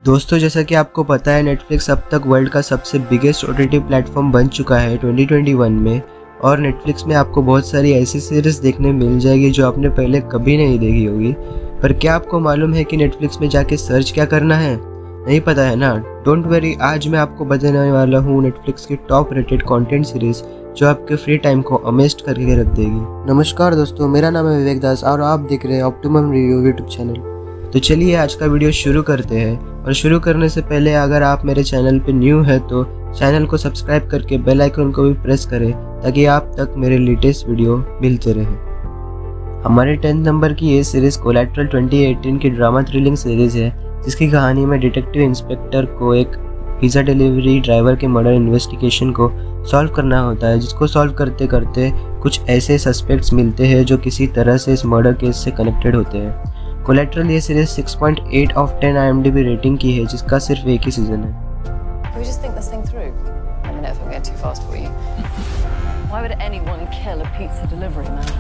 दोस्तों, जैसा कि आपको पता है, नेटफ्लिक्स अब तक वर्ल्ड का सबसे बिगेस्ट ओटीटी प्लेटफॉर्म बन चुका है 2021 में। और नेटफ्लिक्स में आपको बहुत सारी ऐसी सीरीज़ देखने मिल जाएगी जो आपने पहले कभी नहीं देखी होगी। पर क्या आपको मालूम है कि नेटफ्लिक्स में जाके सर्च क्या करना है? नहीं पता है ना? डोंट वरी, आज मैं आपको बताने वाला हूँ नेटफ्लिक्स की टॉप रेटेड कंटेंट सीरीज़ जो आपके फ्री टाइम को अमेज्ड करके रख देगी। नमस्कार दोस्तों, मेरा नाम है विवेक दास और आप देख रहे हैं ऑप्टिमम रिव्यू यूट्यूब चैनल। तो चलिए आज का वीडियो शुरू करते हैं। और शुरू करने से पहले अगर आप मेरे चैनल पे न्यू है तो चैनल को सब्सक्राइब करके बेल आइकन को भी प्रेस करें ताकि आप तक मेरे लेटेस्ट वीडियो मिलते रहे। हमारे 10 नंबर की ये सीरीज़ कोलैटरल 2018 की ड्रामा थ्रिलिंग सीरीज़ है, जिसकी कहानी में डिटेक्टिव इंस्पेक्टर को एक पिज़्ज़ा डिलीवरी ड्राइवर के मर्डर इन्वेस्टिगेशन को सॉल्व करना होता है, जिसको सॉल्व करते करते कुछ ऐसे सस्पेक्ट्स मिलते हैं जो किसी तरह से इस मर्डर केस से कनेक्टेड होते हैं। कोलैटरल ये सीरीज 6.8 ऑफ 10 IMDb रेटिंग की है, जिसका सिर्फ एक ही सीजन है। Can we just think this thing through? Let me know if I'm getting too fast for you. Why would anyone kill a pizza delivery man?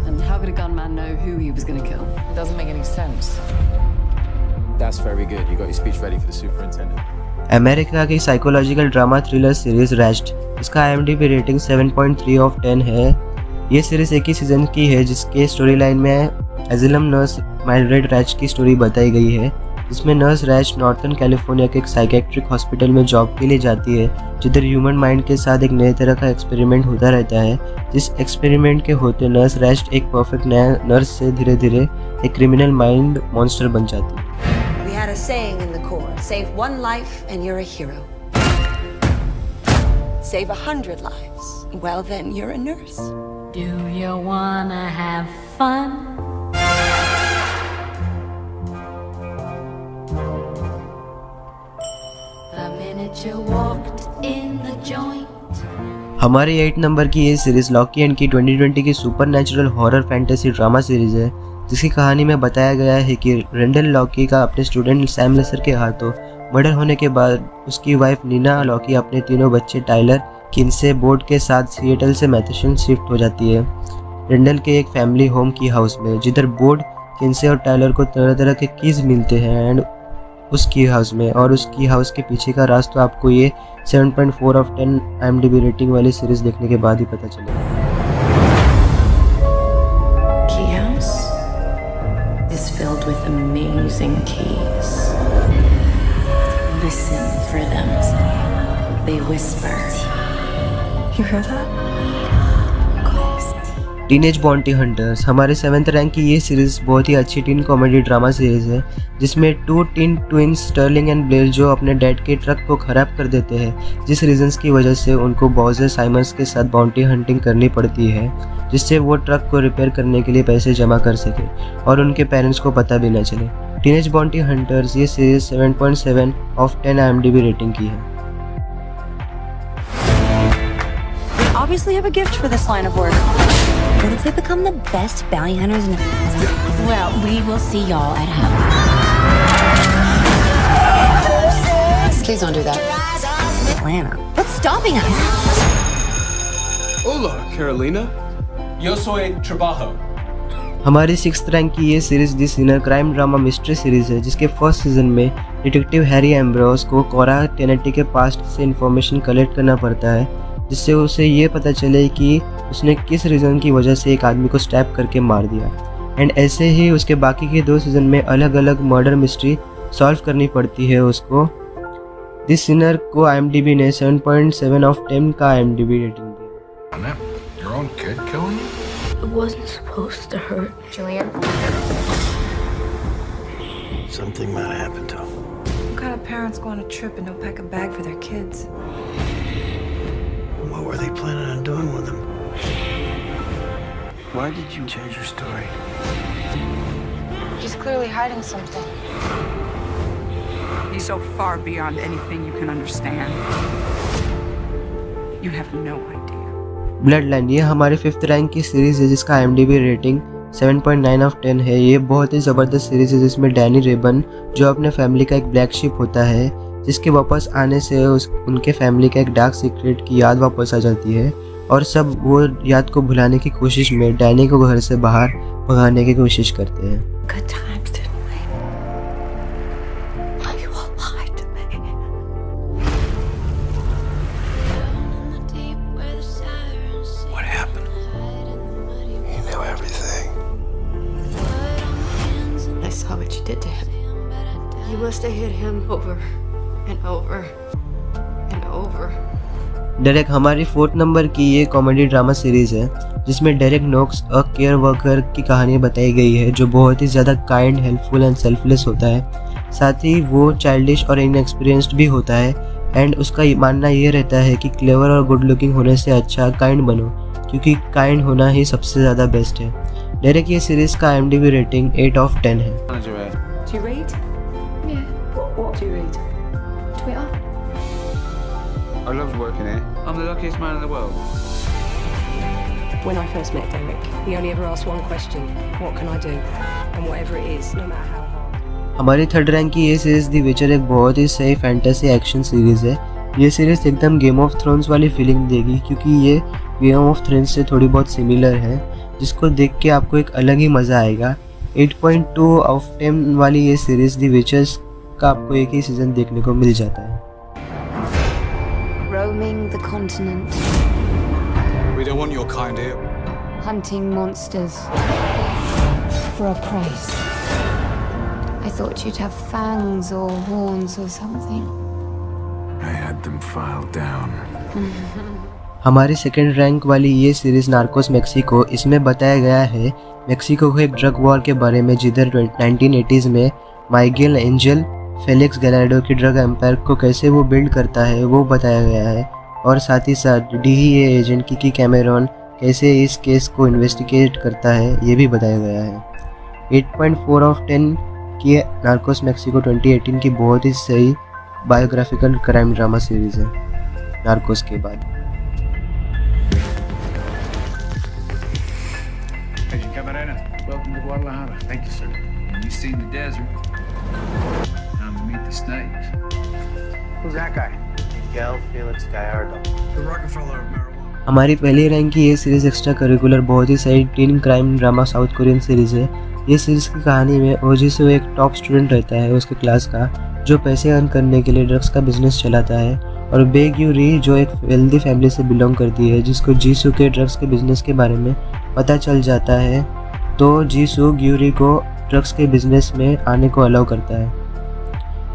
And how could a gunman know who he was going to kill? It doesn't make any sense. That's very good. You got your speech ready for the superintendent. America की psychological drama thriller series rest, इसका IMDb rating 7.3 of 10 है। ये series एक ही season की है, जिसके story line में एजिलम nurse माइल्ड्रेड wretch की स्टोरी बताई गई है, जिसमें नर्स रैच नॉर्थर्न कैलिफोर्निया के एक साइकेट्रिक हॉस्पिटल में जॉब के लिए जाती है, जिधर ह्यूमन माइंड के साथ एक नए तरह का एक्सपेरिमेंट होता रहता है। जिस एक्सपेरिमेंट के होते नर्स रैच एक परफेक्ट नया नर्स से धीरे धीरे एक क्रिमिनल माइंड मॉन्स्टर बन जाती है। We had a saying in the Corps, save one life and you're a hero. Save 100 lives, well then you're a nurse. Do you wanna have fun? The minute you walked in the joint. हमारी 8 number की ये series Lockie and की 2020 की super natural horror fantasy drama series है, जिसकी कहानी में बताया गया है कि रेंडल लॉकी का अपने स्टूडेंट सैम लेसर के हाथों मर्डर होने के बाद उसकी वाइफ नीना लॉकी अपने तीनों बच्चे टाइलर, किन्से बोर्ड के साथ सिएटल से मैथेसन शिफ्ट हो जाती है, रेंडल के एक फैमिली होम की हाउस में, जिधर बोर्ड, किन्से और टाइलर को तरह तरह के कीज मिलते हैं एंड उसकी हाउस में। और उसकी हाउस के पीछे का राज तो आपको ये 7.4 ऑफ 10 IMDb रेटिंग वाली सीरीज देखने के बाद ही पता चलेगा। Key house is filled with amazing keys. Listen for them. They whisper. You hear that? Teenage bounty hunters, हमारे 7th रैंक की ये सीरीज़ बहुत ही अच्छी टीन कॉमेडी ड्रामा सीरीज़ है, जिसमें 2 teen twins Sterling and Blair जो अपने डैड के ट्रक को ख़राब कर देते हैं, जिस रीजंस की वजह से उनको बॉजर साइमंस के साथ बाउंटी हंटिंग करनी पड़ती है, जिससे वो ट्रक को रिपेयर करने के लिए पैसे जमा कर सके और उनके पेरेंट्स को पता भी न चले। टीनेज बॉन्टी हंटर्स ये सीरीज़ 7.7 ऑफ 10 IMDb रेटिंग की है। Obviously have a gift for this line of work. What if they become the best bounty hunters in the Well, we will see y'all at home. Please don't do that. Atlanta? What's stopping us? Hola, Carolina. Yo soy Trabajo. हमारी 6th rank की ये series the Sinner crime drama mystery series है, जिसके first season में detective Harry Ambrose को Cora टेनेटी के past से information collect करना पड़ता है, जिससे उसे ये पता चले कि उसने किस रीज़न की वजह से एक आदमी को स्टैप करके मार दिया। एंड ऐसे ही उसके बाकी के 2 सीजन में अलग अलग मर्डर मिस्ट्री सॉल्व करनी पड़ती है उसको। दिस सिनर को IMDb ने 7.7 ऑफ 10 का IMDb रेटिंग दिया। Your own kid killing you? It wasn't supposed to hurt. Julian? Something might have happened to him. What kind of parents go on a trip and don't pack a bag for their kids? What were they planning on doing with him? Why did you change your story? He's clearly hiding something. He's so far beyond anything you can understand. You have no idea. Blood line, ये हमारे 5th rank की series है, जिसका IMDb rating 7.9 of 10 है। ये बहुत ही ज़बरदस्त series है, जिसमें डैनी रेबन जो अपने फैमिली का एक ब्लैक शिप होता है, जिसके वापस आने से उनके फैमिली का एक डार्क सीक्रेट की याद वापस आ जाती है और सब वो याद को भुलाने की कोशिश में डैनी को घर से बाहर भगाने की कोशिश करते हैं। Good times, didn't we? You must have hit him over and over and over. Derek हमारी 4th नंबर की ये कॉमेडी ड्रामा सीरीज़ है जिसमें डेरेक नोक्स एक केयर वर्कर की कहानी बताई गई है जो बहुत ही ज़्यादा काइंड, हेल्पफुल एंड सेल्फलेस होता है। साथ ही वो चाइल्डिश और इनएक्सपीरियंस्ड भी होता है एंड उसका मानना ये रहता है कि क्लेवर और गुड लुकिंग होने से अच्छा काइंड बनो, क्योंकि काइंड होना ही सबसे ज़्यादा बेस्ट है। डेरेक ये सीरीज़ का IMDb रेटिंग 8/10 है। Do you read? Yeah. What do you read? Twitter. I love working here. I'm the luckiest man in the world. When I first met Derek, he only ever asked one question: what can I do? And whatever it is, no matter how hard. हमारी 3rd rank की ये series the विचर एक बहुत ही सही fantasy action series है। ये series एकदम गेम ऑफ थ्रोन्स वाली फीलिंग देगी, क्योंकि ये गेम ऑफ थ्रोन्स से थोड़ी बहुत सिमिलर है, जिसको देख के आपको एक अलग ही मज़ा आएगा। 8.2/10 वाली ये सीरीज़ द विचर्स का आपको एक ही सीज़न देखने को मिल जाता है। Roaming the continent, We don't want your kind here. hunting monsters for a price. I thought you'd have fangs or horns or something. I had them filed down. हमारी 2nd rank वाली ये series Narcos Mexico, इसमें बताया गया है Mexico के एक drug war के बारे में, जिधर 1980s में माइगेल एंजल फेलिक्स गैलार्डो की ड्रग एम्पायर को कैसे वो बिल्ड करता है वो बताया गया है। और साथ ही साथ DEA एजेंट किकी कैमेरॉन कैसे इस केस को इन्वेस्टिगेट करता है ये भी बताया गया है। 8.4/10 की नार्कोस मेक्सिको 2018 की बहुत ही सही बायोग्राफिकल क्राइम ड्रामा सीरीज़ है नार्कोस के बाद। Welcome to Guadalajara. Thank you, sir. You've seen the desert. Time to meet the snakes. Who's that guy? Miguel Felix Gallardo. The Rockefeller of marijuana. हमारी पहली rank की ये series extra curricular बहुत ही सही tin crime drama south Korean series है। ये series की कहानी में ओजिसो एक टॉप स्टूडेंट रहता है उसके क्लास का, जो पैसे अर्न करने के लिए ड्रग्स का बिजनेस चलाता है, और बेग्यूरी जो एक वेल्दी फैमिली से बिलोंग करती है, जिसको जीसू के ड्रग्स के बिजनेस के बारे में पता चल जाता है, तो जीसू ग्यूरी को ड्रग्स के बिजनेस में आने को अलाउ करता है।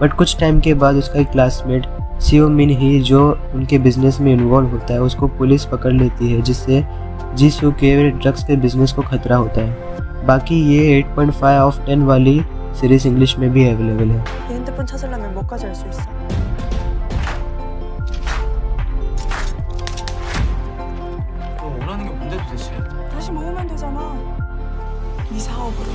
बट कुछ टाइम के बाद उसका एक क्लासमेट सियो मिन ही जो उनके बिजनेस में इन्वॉल्व होता है उसको पुलिस पकड़ लेती है, जिससे जीसू के ड्रग्स के बिजनेस को खतरा होता है। बाकी ये 8.5/10 वाली सीरीज़ इंग्लिश में भी अवेलेबल है। 핸드폰 찾으려면 뭐까지 할 수 있어? 너 원하는 게 뭔데 도대체? 다시 모으면 되잖아. 네 사업으로.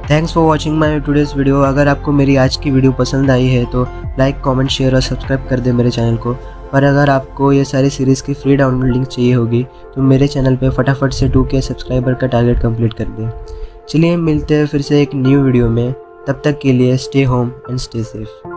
Thanks for watching my today's video. अगर आपको मेरी आज की वीडियो पसंद आई है तो लाइक, कमेंट, शेयर और सब्सक्राइब कर दे मेरे चैनल को। और अगर आपको ये सारी सीरीज़ की फ्री डाउनलोड लिंक चाहिए होगी तो मेरे चैनल पे फटाफट से 2K सब्सक्राइबर का टारगेट कंप्लीट कर दें। चलिए मिलते हैं फिर से एक न्यू वीडियो में, तब तक के लिए stay home and stay safe.